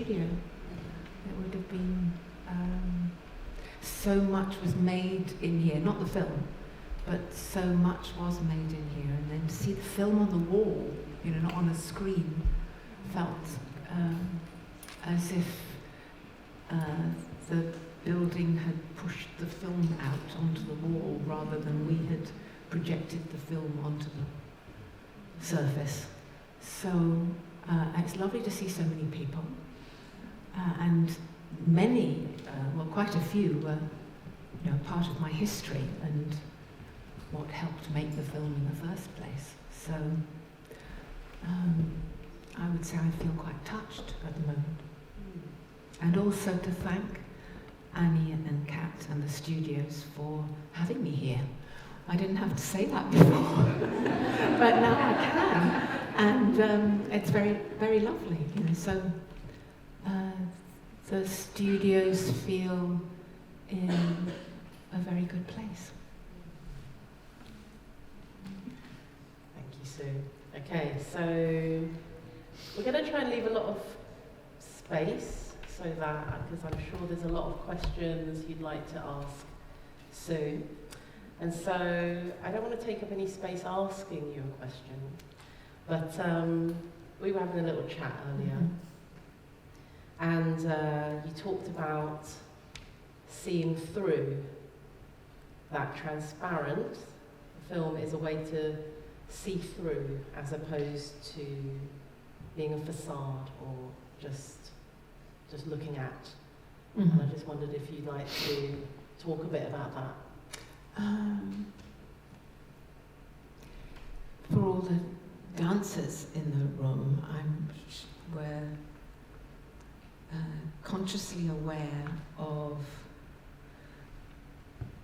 studio. It would have been, so much was made in here, not the film, but so much was made in here. And then to see the film on the wall, not on a screen, felt as if the building had pushed the film out onto the wall rather than we had projected the film onto the surface. So it's lovely to see so many people, and many, quite a few were part of my history and what helped make the film in the first place. So I would say I feel quite touched at the moment. And also to thank Annie and Kat and the studios for having me here. I didn't have to say that before, but now I can. And it's very, very lovely, So the studios feel in a very good place. Thank you, Sue. Okay, so we're going to try and leave a lot of space so that, because I'm sure there's a lot of questions you'd like to ask Sue. And so I don't want to take up any space asking you a question, but we were having a little chat earlier, and you talked about seeing through that transparent. The film is a way to see through as opposed to being a facade or just looking at. And I just wondered if you'd like to talk a bit about that. For all the dancers in the room, we're consciously aware of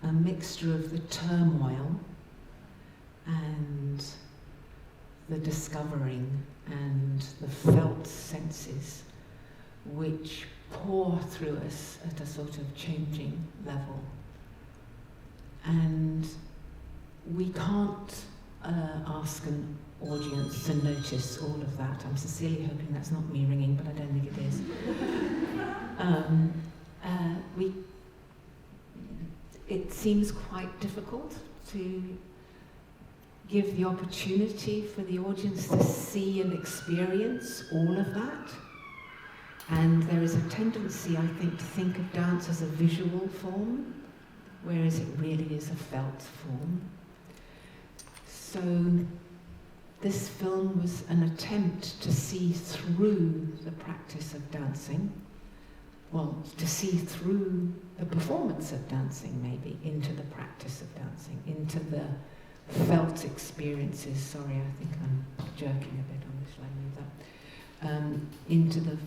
a mixture of the turmoil and the discovering and the felt senses which pour through us at a sort of changing level. And we can't ask an audience to notice all of that. I'm sincerely hoping that's not me ringing, but I don't think it is. It seems quite difficult to give the opportunity for the audience to see and experience all of that. And there is a tendency, I think, to think of dance as a visual form, whereas it really is a felt form. So this film was an attempt to see through the practice of dancing, to see through the performance of dancing, maybe, into the practice of dancing, into the felt experiences. Sorry, I think I'm jerking a bit on this. Shall I move that? Into the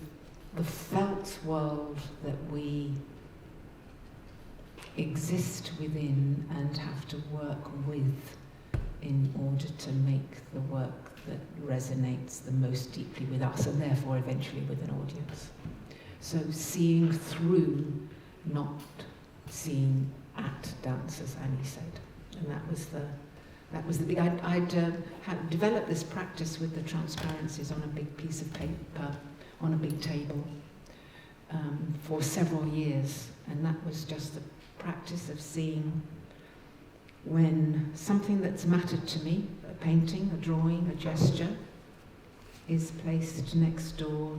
felt world that we exist within and have to work with in order to make the work that resonates the most deeply with us and therefore eventually with an audience. So seeing through, not seeing at dance, as Annie said. And that was the big, I'd had developed this practice with the transparencies on a big piece of paper, on a big table, for several years. And that was just the practice of seeing when something that's mattered to me, a painting, a drawing, a gesture, is placed next door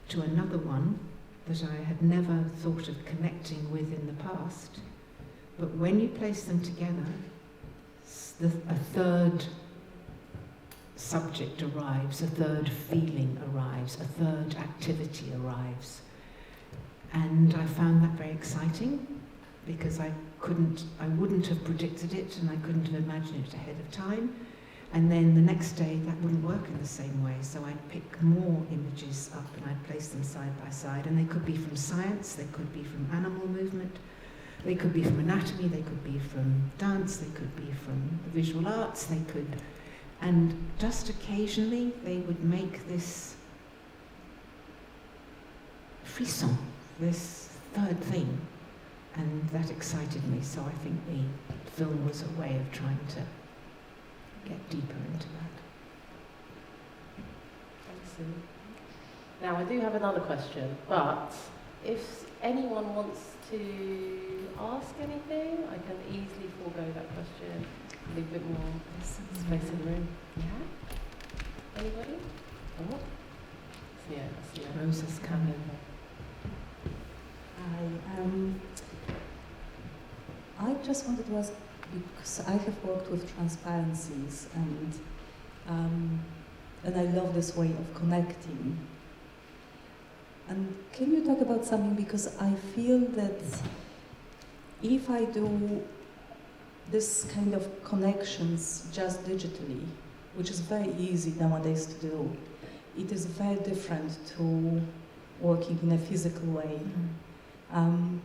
to another one that I had never thought of connecting with in the past. But when you place them together, a third subject arrives, a third feeling arrives, a third activity arrives. And I found that very exciting, because I wouldn't have predicted it, and I couldn't have imagined it ahead of time. And then the next day, that wouldn't work in the same way. So I'd pick more images up and I'd place them side by side. And they could be from science, they could be from animal movement, they could be from anatomy, they could be from dance, they could be from the visual arts, and just occasionally they would make this frisson, this third thing. And that excited me, so I think the film was a way of trying to get deeper into that. Thanks, Sue. Now, I do have another question, but if anyone wants to ask anything, I can easily forego that question, leave a bit more space in the room. Yeah? Anybody? Oh. Yeah, I see it. Rosa's coming. I just wanted to ask, because I have worked with transparencies and I love this way of connecting. And can you talk about something, because I feel that if I do this kind of connections just digitally, which is very easy nowadays to do, it is very different to working in a physical way. Can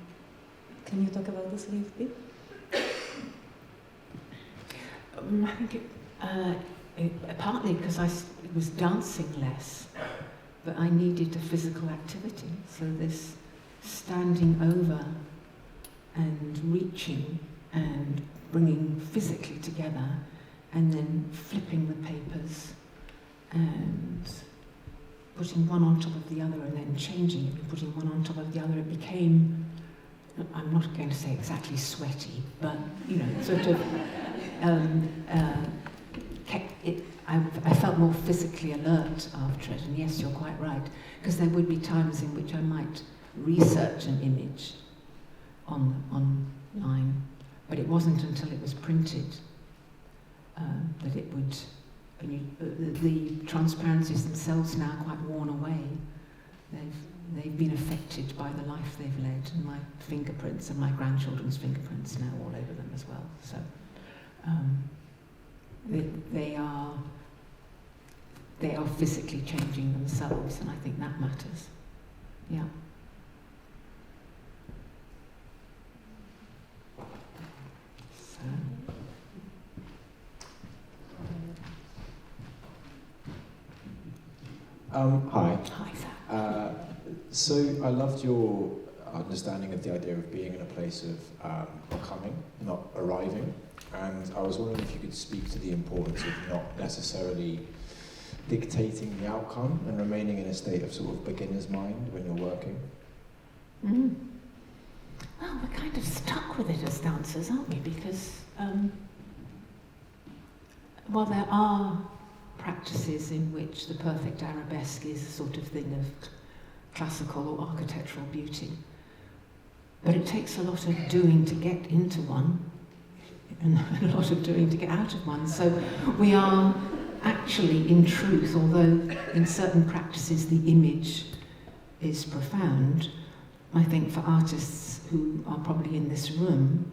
you talk about this a little bit? I think partly because I was dancing less, but I needed a physical activity. So this standing over and reaching and bringing physically together, and then flipping the papers and putting one on top of the other, and then changing it and putting one on top of the other. It became, I'm not going to say exactly sweaty, but sort of I felt more physically alert after it. And yes, you're quite right, because there would be times in which I might research an image online, but it wasn't until it was printed that it would. The transparencies themselves now are quite worn away. They've been affected by the life they've led, and my fingerprints and my grandchildren's fingerprints now all over them as well. So they are physically changing themselves, and I think that matters. Yeah. So. Hi. Hi, Sam. So I loved your understanding of the idea of being in a place of becoming, not arriving. And I was wondering if you could speak to the importance of not necessarily dictating the outcome and remaining in a state of sort of beginner's mind when you're working. Well, we're kind of stuck with it as dancers, aren't we? Because while there are practices in which the perfect arabesque is a sort of thing of classical or architectural beauty, but it takes a lot of doing to get into one, and a lot of doing to get out of one. So we are actually, in truth, although in certain practices the image is profound, I think for artists who are probably in this room,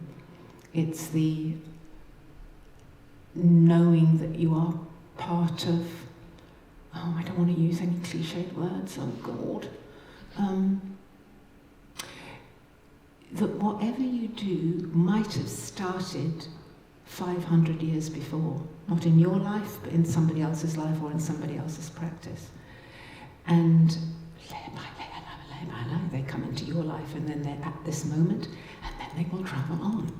it's the knowing that you are part of, I don't want to use any cliched words, oh God, that whatever you do might have started 500 years before, not in your life, but in somebody else's life or in somebody else's practice. And layer by layer, they come into your life, and then they're at this moment, and then they will travel on.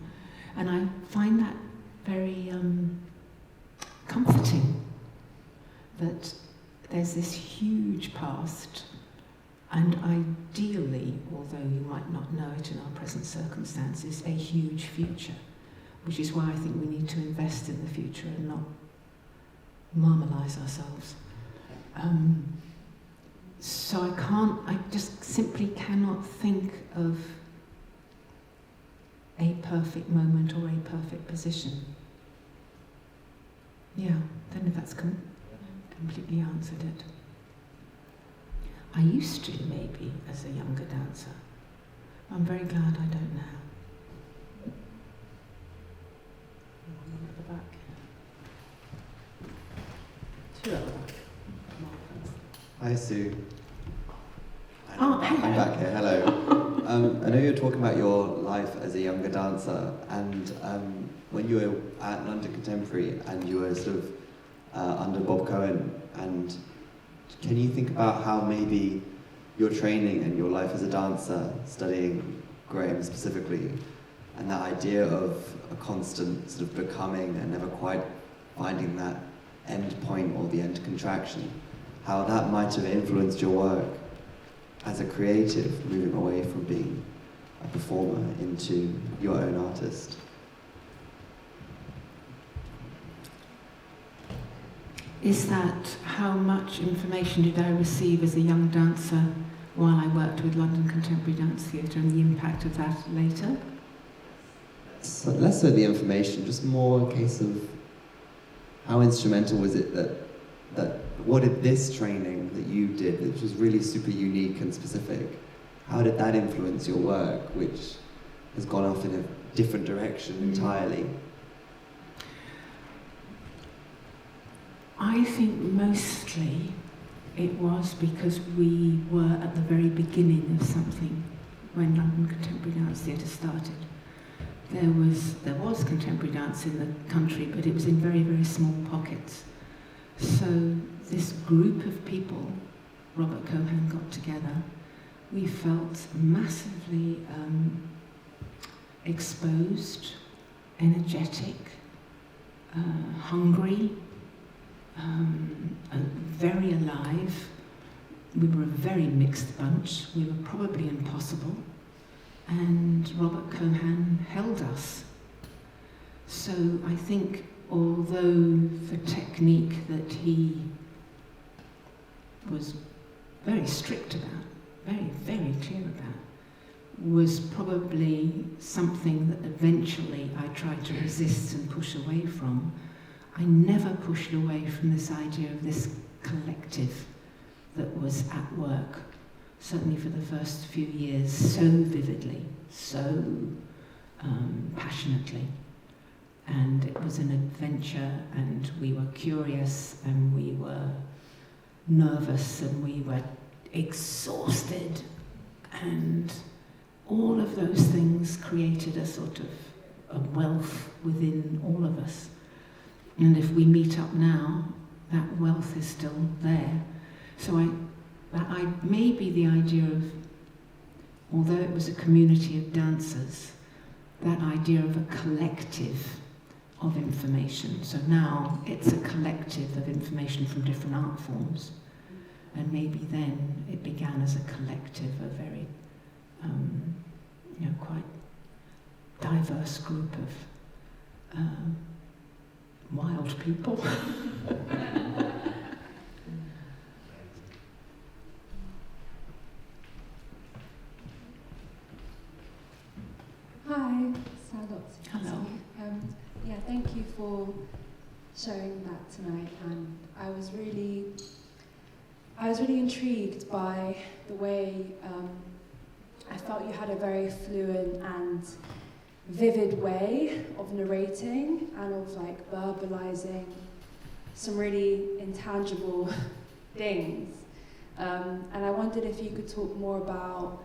And I find that very comforting, that there's this huge past, and ideally, although you might not know it in our present circumstances, a huge future, which is why I think we need to invest in the future and not marmalise ourselves. So I just simply cannot think of a perfect moment or a perfect position. Yeah, I don't know if that's completely answered it. I used to, maybe, as a younger dancer. I'm very glad I don't now. One at the back. Two at the back. Hi, Sue. Oh, I'm hello. back here. Hello. I know you're talking about your life as a younger dancer, and when you were at London Contemporary and you were sort of under Bob Cohen, and can you think about how maybe your training and your life as a dancer, studying Graham specifically, and that idea of a constant sort of becoming and never quite finding that end point or the end contraction, how that might have influenced your work as a creative, moving away from being a performer into your own artist. Is that how much information did I receive as a young dancer while I worked with London Contemporary Dance Theatre, and the impact of that later? So less so the information, just more a case of how instrumental was it that what did this training that you did, which was really super unique and specific, how did that influence your work, which has gone off in a different direction entirely? I think mostly it was because we were at the very beginning of something when London Contemporary Dance Theatre started. There was contemporary dance in the country, but it was in very, very small pockets. So this group of people, Robert Cohan got together, we felt massively exposed, energetic, hungry, very alive. We were a very mixed bunch. We were probably impossible. And Robert Cohan held us. So I think although the technique that he was very strict about, very, very clear about, was probably something that eventually I tried to resist and push away from, I never pushed away from this idea of this collective that was at work, certainly for the first few years, so vividly, so passionately. And it was an adventure, and we were curious, and we were nervous, and we were exhausted, and all of those things created a sort of a wealth within all of us. And if we meet up now, that wealth is still there. So I maybe the idea of, although it was a community of dancers, that idea of a collective of information. So now it's a collective of information from different art forms. And maybe then it began as a collective, a very, quite diverse group of wild people. Hi, Sadot. Hello. Thank you for sharing that tonight, and I was really intrigued by the way I felt you had a very fluent and vivid way of narrating and of like verbalizing some really intangible things. And I wondered if you could talk more about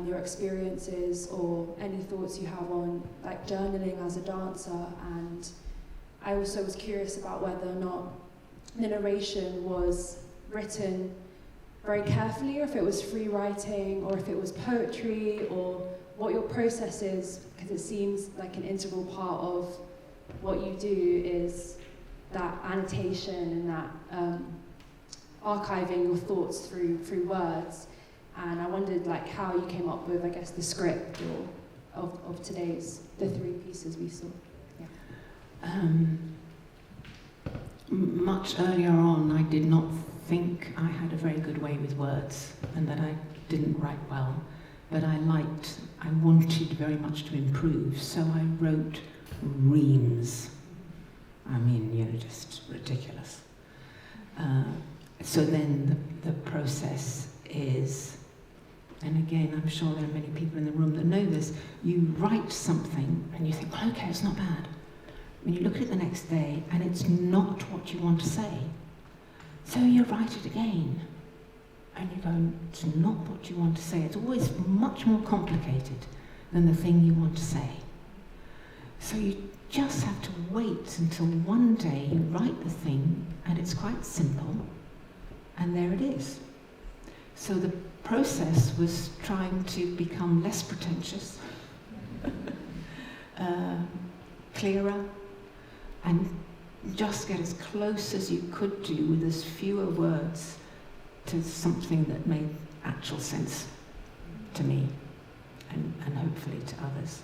your experiences or any thoughts you have on like journaling as a dancer. And I also was curious about whether or not the narration was written very carefully, or if it was free writing, or if it was poetry, or what your process is, because it seems like an integral part of what you do is that annotation and that archiving your thoughts through words. And I wondered like how you came up with, I guess, the script or of today's, the three pieces we saw. Yeah. Much earlier on, I did not think I had a very good way with words and that I didn't write well, but I wanted very much to improve, so I wrote reams. I mean, just ridiculous. So then the process is, and again, I'm sure there are many people in the room that know this, you write something and you think, well, okay, it's not bad. When you look at it the next day and it's not what you want to say, so you write it again and you go, it's not what you want to say. It's always much more complicated than the thing you want to say. So you just have to wait until one day you write the thing and it's quite simple, and there it is. So the process was trying to become less pretentious, clearer, and just get as close as you could do with as fewer words to something that made actual sense to me and hopefully to others.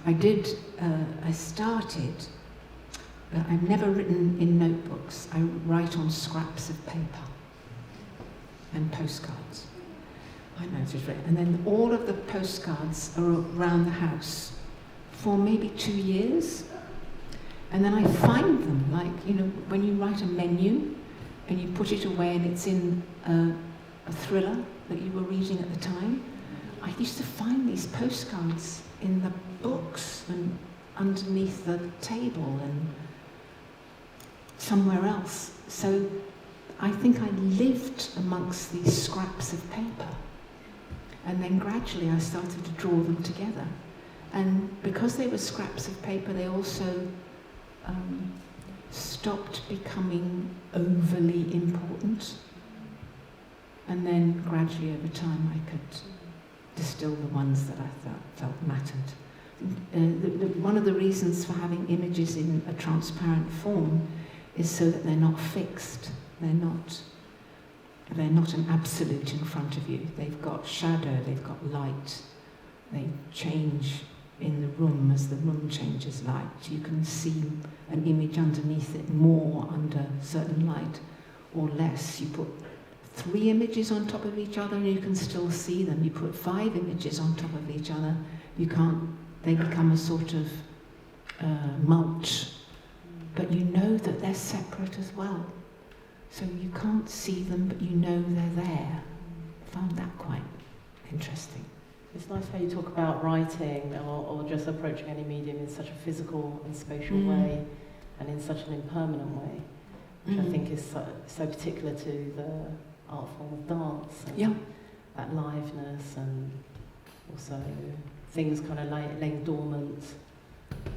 I started, I've never written in notebooks. I write on scraps of paper and postcards. I know it's just right. And then all of the postcards are around the house for maybe 2 years. And then I find them, like, you know, when you write a menu and you put it away and it's in a thriller that you were reading at the time. I used to find these postcards in the books and underneath the table and somewhere else. So I think I lived amongst these scraps of paper. And then gradually I started to draw them together. And because they were scraps of paper, they also stopped becoming overly important. And then gradually over time I could distill the ones that I felt mattered. One of the reasons for having images in a transparent form is so that they're not fixed. They're not an absolute in front of you. They've got shadow, they've got light. They change in the room as the room changes light. You can see an image underneath it more under certain light or less. You put 3 images on top of each other and you can still see them. You put 5 images on top of each other, you can't. They become a sort of mulch. But you know that they're separate as well. So you can't see them, but you know they're there. I found that quite interesting. It's nice how you talk about writing or just approaching any medium in such a physical and spatial way and in such an impermanent way, which I think is so particular to the art form of dance and that liveness, and also things kind of laying dormant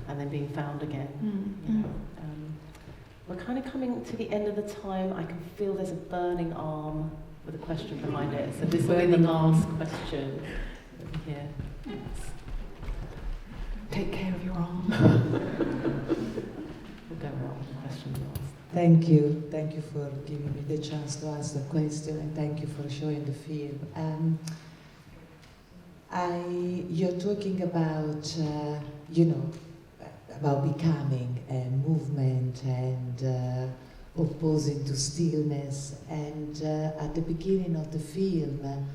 and then being found again. You know. We're kind of coming to the end of the time. I can feel there's a burning arm with a question behind it. So this will be the last question. Here. Take care of your arm. We'll go around with the question last. Thank you. Thank you for giving me the chance to ask the question, and thank you for showing the film. You're talking about, about becoming a movement and opposing to stillness. And at the beginning of the film,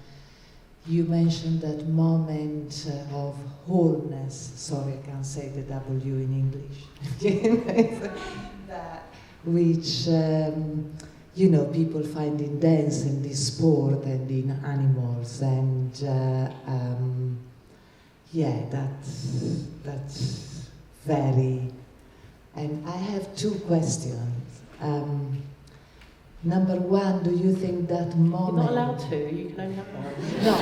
you mentioned that moment of wholeness. Sorry, I can't say the W in English. Which, people find in dance and in sport and in animals. And that's very... And I have 2 questions. Number 1, do you think that moment... You're not allowed to, you can only have 1. No,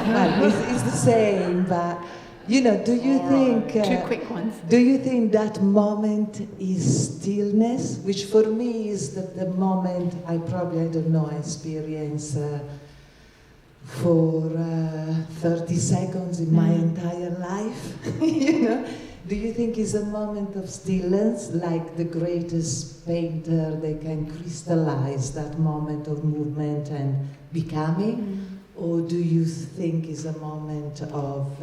well, it's the same, but, do you think... 2 quick ones. Do you think that moment is stillness? Which for me is the moment I experience for 30 seconds in my entire life, Do you think it's a moment of stillness, like the greatest painter, they can crystallize that moment of movement and becoming? Or do you think it's a moment of,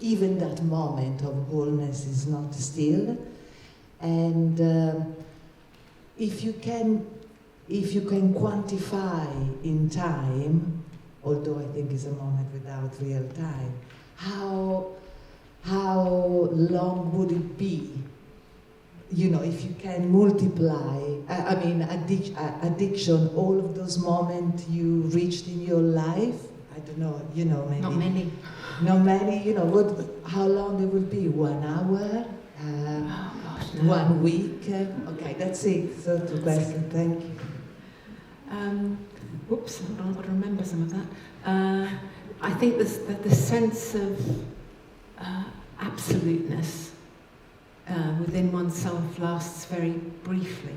even that moment of wholeness is not still? And if you can quantify in time, although I think it's a moment without real time, how long would it be? If you can multiply, addiction, all of those moments you reached in your life, I don't know, maybe. Not many. Not many, how long it will be? 1 hour? Oh gosh, no. 1 week? Okay, that's it. So 2 questions, thank you. Whoops, I've got to remember some of that. I think the sense of absoluteness within oneself lasts very briefly,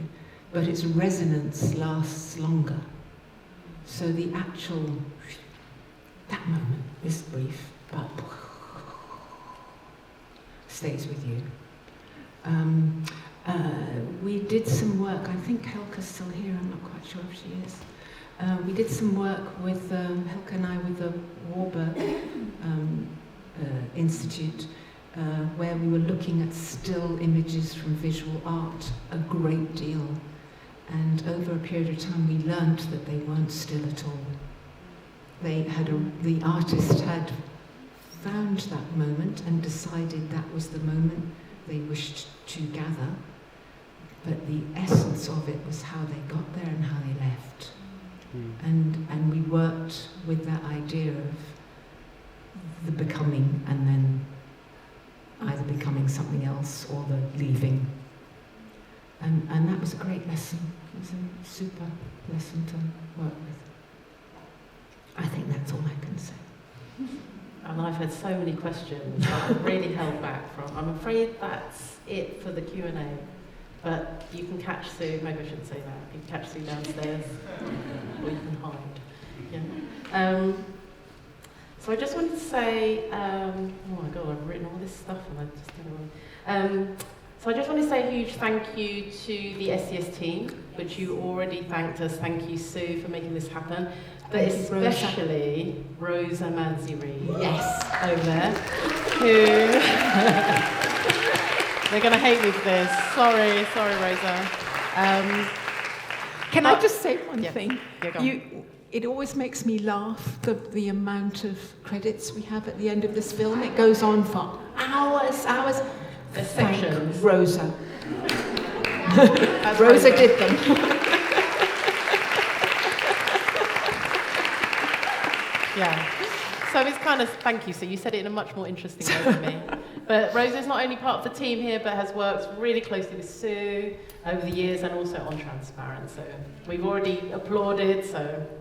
but its resonance lasts longer. So the actual, that moment is brief, but stays with you. we did some work. I think Helka's still here. I'm not quite sure if she is. We did some work with Helka and I with the Warburg Institute, where we were looking at still images from visual art a great deal. And over a period of time, we learned that they weren't still at all. The artist had found that moment and decided that was the moment they wished to gather, but the essence of it was how they got there and how they left. And we worked with that idea of the becoming and then either becoming something else or the leaving. And that was a great lesson. It was a super lesson to work with. I think that's all I can say. And I've had so many questions that I've really held back from. I'm afraid that's it for the Q&A. But you can catch Sue, maybe I shouldn't say that. You can catch Sue downstairs, or you can hide. Yeah. So I just wanted to say, oh my God, I've written all this stuff and I just don't know. So I just want to say a huge thank you to the SCS team, which you already thanked us. Thank you, Sue, for making this happen. But especially Rosa Manziri, yes, over there, who they're going to hate me for this. Sorry, Rosa. Can I just say one thing? Yeah, go on. It always makes me laugh, the amount of credits we have at the end of this film. It goes on for hours. There's Thank sections. Rosa. Rosa did them. Yeah. So it's kind of, thank you, Sue. You said it in a much more interesting way than me. But Rosa's not only part of the team here, but has worked really closely with Sue over the years and also on Transparent. So we've already applauded,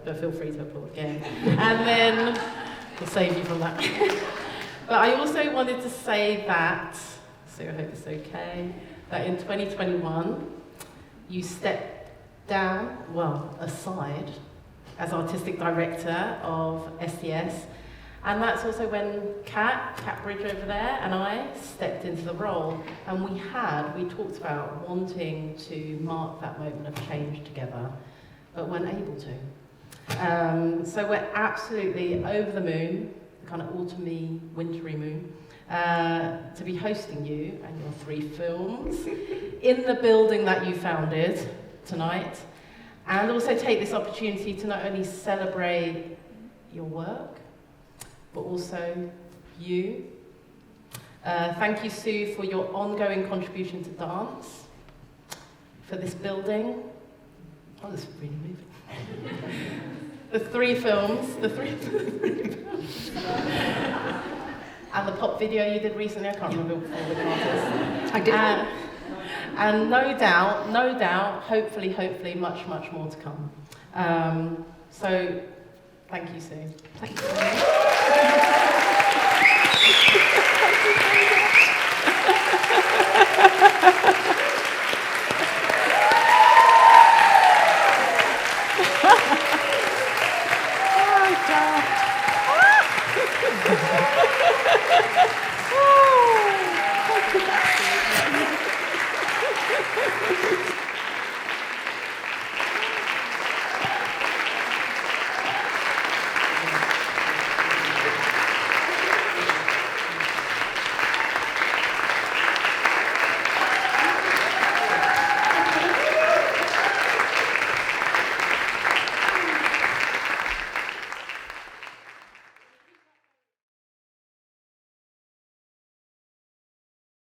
but feel free to applaud again. And then we'll save you from that. But I also wanted to say that, Sue, I hope it's okay, that in 2021, you stepped down, aside, as Artistic Director of SCS. And that's also when Kat Bridge over there, and I stepped into the role. And we talked about wanting to mark that moment of change together, but weren't able to. So we're absolutely over the moon, kind of autumny, wintry moon, to be hosting you and your 3 films in the building that you founded tonight. And also take this opportunity to not only celebrate your work, but also you. Thank you, Sue, for your ongoing contribution to dance, for this building. Oh, this is really moving. The 3 films, and the pop video you did recently. I can't remember all the artists. I did. And no doubt, hopefully, much more to come. So, thank you, Sue. Thank you.